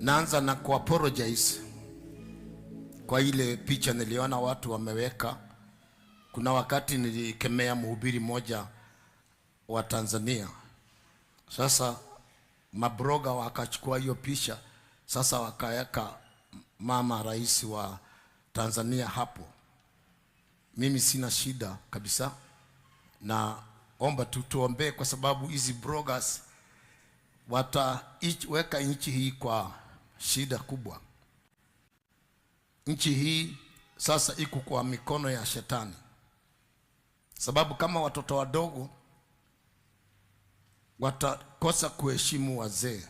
Naanza na apologize kwa ile picha niliona watu wameweka. Kuna wakati nilikemea mhubiri moja wa Tanzania. Sasa mabroga wakachukua hiyo picha, sasa wakaweka mama rais wa Tanzania hapo. Mimi sina shida kabisa, na omba tuombee, kwa sababu hizi bloggers wataweka nchi hii kwa shida kubwa. Nchi hii sasa iko kwa mikono ya shetani, sababu kama watoto wadogo watakosa kuheshimu wazee,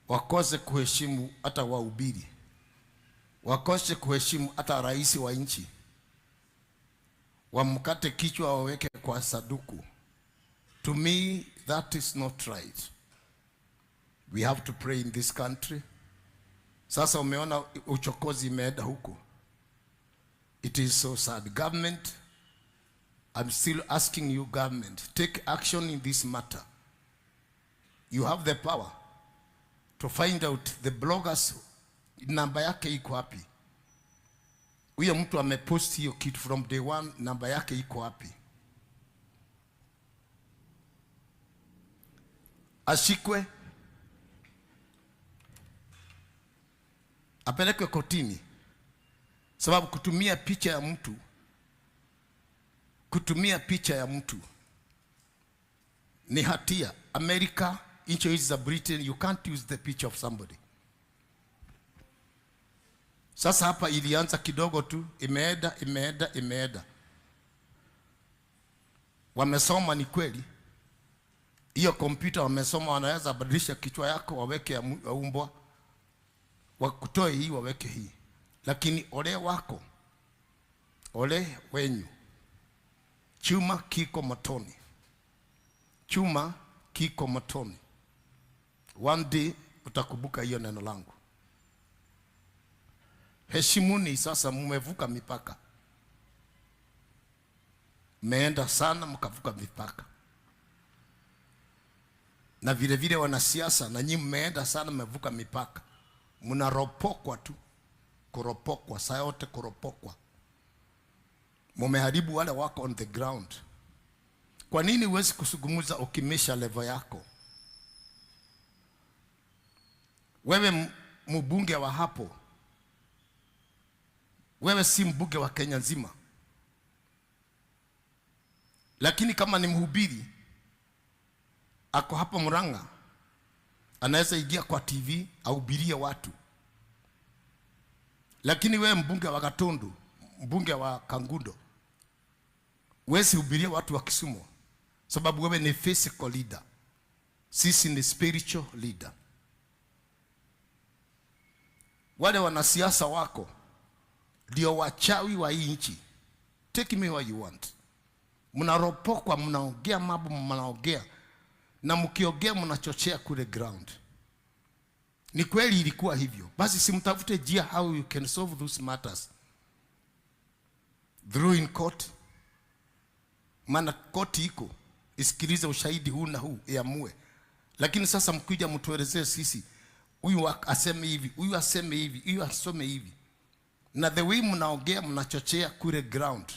wakose kuheshimu hata wahubiri, wakose kuheshimu hata rais wa nchi, wamkate kichwa waweke kwa saduku. To me, that is not right. We have to pray in this country. Sasa umeona uchokozi imeenda huko. It is so sad. Government, I'm still asking you, government, take action in this matter. You have the power to find out the bloggers, namba yake iko wapi. Huyo mtu amepost hiyo kitu from day one, namba yake iko wapi. Ashikwe, apelekwe kotini, sababu kutumia picha ya mtu ni hatia. America, nchi hizi za Britain, you can't use the picture of somebody. Sasa hapa ilianza kidogo tu, imeenda. Wamesoma, ni kweli. Hiyo kompyuta wamesoma, wanaweza badilisha kichwa yako waweke ya umbwa, wakutoe hii waweke hii. Lakini ole wako, ole wenyu, chuma kiko motoni. Chuma kiko motoni. One day utakumbuka hiyo neno langu. Heshimuni sasa, mmevuka mipaka. Mmeenda sana mkavuka mipaka. Na vile vile wanasiasa, na nyinyi mmeenda sana mmevuka mipaka. Mnaropokwa tu. Kuropokwa, saa yote kuropokwa. Mmeharibu wale wako on the ground. Kwa nini huwezi kusungumuza ukimesha level yako? Wewe mbunge wa hapo, wewe si mbunge wa Kenya nzima. Lakini kama ni mhubiri ako hapo Murang'a, anaweza ingia kwa TV ahubirie watu. Lakini wewe mbunge wa Gatundu, mbunge wa Kangundo, wewe hubiria watu wa Kisumu, sababu wewe ni physical leader. Sisi ni spiritual leader. Wale wanasiasa wako ndio wachawi wa hii nchi. Take me where you want. Mnaropokwa, mnaongea mambo, mnaongea, na mkiongea mnachochea kule ground. Ni kweli ilikuwa hivyo. Basi simtafute njia how you can solve those matters. Through in court. Maana court iko, isikilize ushahidi huu na huu, iamue. Lakini sasa mkija mtuelezee sisi, huyu aseme hivi, huyu aseme hivi, huyu asome hivi. Na the way mnaongea mnachochea kule ground.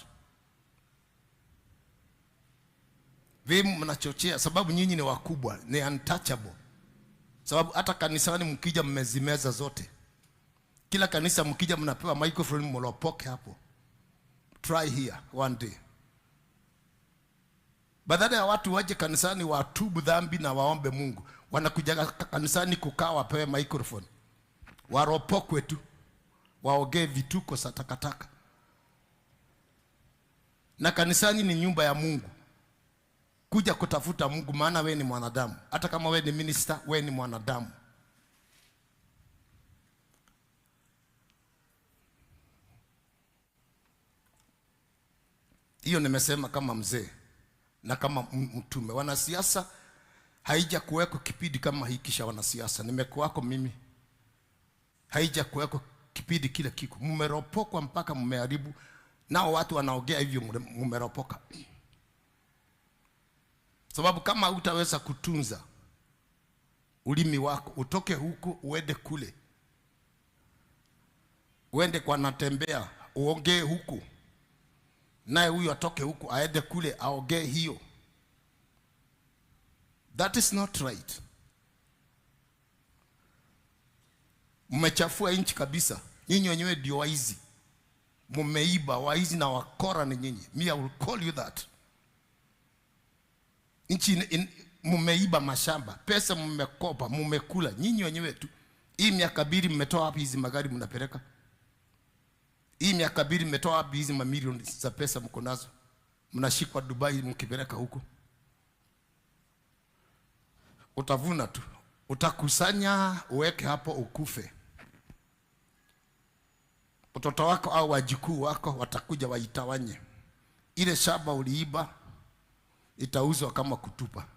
Vemu mnachochea, sababu nyinyi ni wakubwa, ni untouchable. Sababu hata kanisani mkija mmezimeza zote. Kila kanisa mkija mnapewa microphone mlopoke hapo. Try here one day. Badala ya watu waje kanisani watubu dhambi na waombe Mungu, wanakuja kanisani kukaa wapewe microphone. Waropokwe tu. Waongee vituko sa takataka. Na kanisani ni nyumba ya Mungu. Kuja kutafuta Mungu, maana wewe ni mwanadamu. Hata kama wewe ni minister, wewe ni mwanadamu. Hiyo nimesema kama mzee na kama mtume. Wanasiasa haija kuweko kipindi kama hiki cha wanasiasa. Nimekuwako mimi. Haija kuweko kipindi kile kiko. Mmeropokwa mpaka mmeharibu. Nao watu wanaongea hivyo, mmeropoka. Sababu kama hutaweza kutunza ulimi wako, utoke huku uende kule, uende kwa natembea uongee huku, naye huyu atoke huku aende kule aongee hiyo. That is not right. Mmechafua nchi kabisa. Nyinyi wenyewe ndio waizi, mmeiba. Waizi na wakora ni nyinyi. Me, I will call you that. Nchi mmeiba mashamba, pesa mmekopa, mmekula nyinyi wenyewe tu. Hii miaka 2 mmetoa wapi hizi magari mnapeleka? Hii miaka 2 mmetoa wapi hizi mamilioni za pesa mko nazo? Mnashikwa Dubai mkipeleka huko. Utavuna tu, utakusanya uweke hapo ukufe. Watoto wako au wajukuu wako watakuja waitawanye. Ile shamba uliiba itauzwa kama kutupa,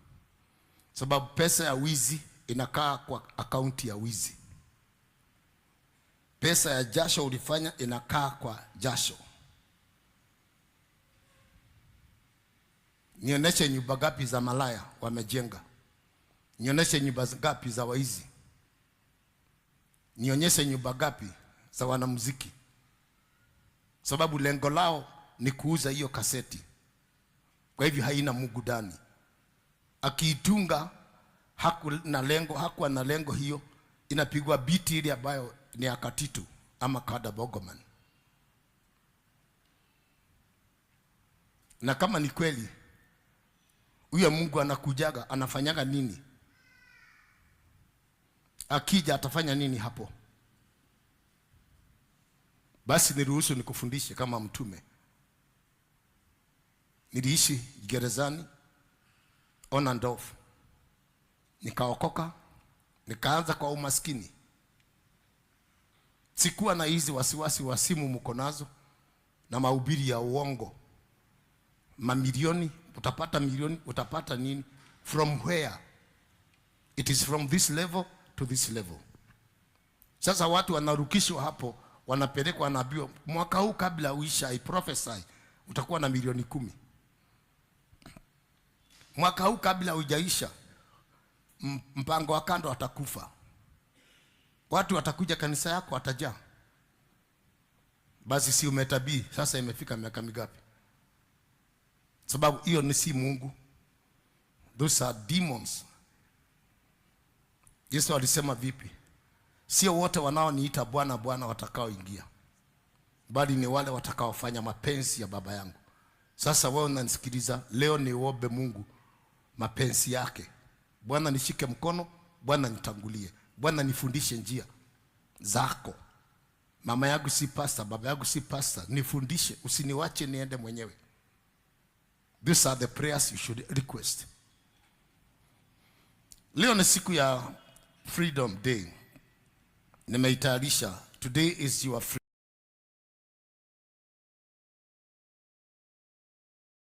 sababu pesa ya wizi inakaa kwa akaunti ya wizi. Pesa ya jasho ulifanya inakaa kwa jasho. Nionyeshe nyumba ngapi za malaya wamejenga. Nionyeshe nyumba ngapi za waizi. Nionyeshe nyumba ngapi za wanamuziki, sababu lengo lao ni kuuza hiyo kaseti. Kwa hivyo haina Mungu ndani. Akiitunga hakuwa na lengo hiyo, inapigwa biti ile ambayo ni akatitu ama kada bogoman. Na kama ni kweli huyo Mungu anakujaga, anafanyaga nini? Akija atafanya nini hapo? Basi niruhusu nikufundishe kama mtume. Niliishi gerezani on and off. Nikaokoka, nikaanza kwa umaskini. Sikuwa na hizi wasiwasi wa simu mko nazo na mahubiri ya uongo. Mamilioni, utapata milioni, utapata nini? From where? It is from this level to this level. Sasa watu wanarukishwa hapo, wanapelekwa, wanaambiwa mwaka huu kabla uisha, I prophesy utakuwa na milioni 10. Mwaka huu kabla hujaisha, mpango wa kando atakufa. Watu watakuja kanisa yako watajaa. Basi si umetabii, sasa imefika miaka mingapi? Sababu hiyo ni si Mungu. Those are demons. Yesu alisema vipi? Sio wote wanaoniita Bwana Bwana watakaoingia, bali ni wale watakaofanya mapenzi ya Baba yangu. Sasa wewe unanisikiliza leo, ni uombe Mungu mapenzi yake. Bwana nishike mkono, Bwana nitangulie, Bwana nifundishe njia zako. Mama yangu si pastor, baba yangu si pastor, nifundishe, usiniwache niende mwenyewe. These are the prayers you should request. Leo ni siku ya Freedom Day. Nimeitayarisha. Today is your freedom.